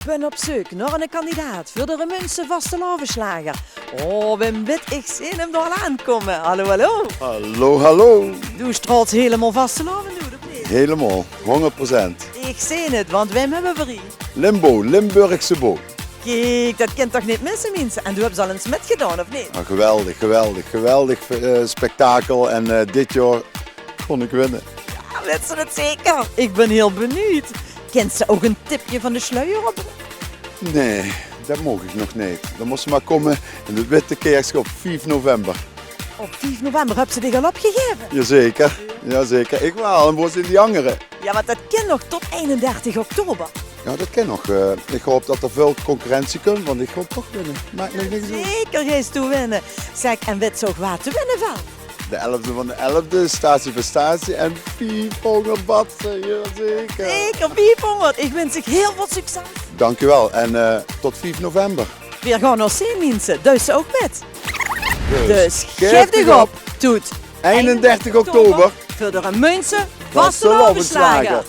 Ik ben op zoek naar een kandidaat voor de Remunse vastelavondslager. Oh, ben weet ik zin hem daar aankomen. Hallo, hallo. Hallo, hallo. Doe straalt helemaal vastelavond doen, of niet? Helemaal, 100%. Ik zie het, want wij hebben voor u. Limbo, Limburgse bo. Kijk, dat kent toch niet missen, mensen? En u hebt ze al eens met gedaan, of niet? Ah, geweldig spektakel. En dit jaar kon ik winnen. Ja, weet ze het zeker? Ik ben heel benieuwd. Kent ze ook een tipje van de sluier op? Nee, dat mocht ik nog niet. Dan moest ze maar komen in het Witte Kerkje op 5 november. Op 5 november heb ze die al opgegeven. Jazeker. Ik wel, en waar zijn die anderen? Ja, maar dat kan nog tot 31 oktober. Ja, dat kan nog. Ik hoop dat er veel concurrentie komt, want ik ga toch winnen. Maakt nog niks uit. Zeker ga je toe winnen. Zeg, en weet ze ook waar te winnen van? De 11e van de 11e, statie voor statie en 400 batsen, jazeker. Zeker, 500. Ik wens je heel veel succes. Dankjewel en tot 5 november. We gaan nog zien, mensen. Dus ze ook met. Dus geef geef dich dich op. op. Tot 31 oktober voor de Remunse vastelavondslager. vastelavondslager.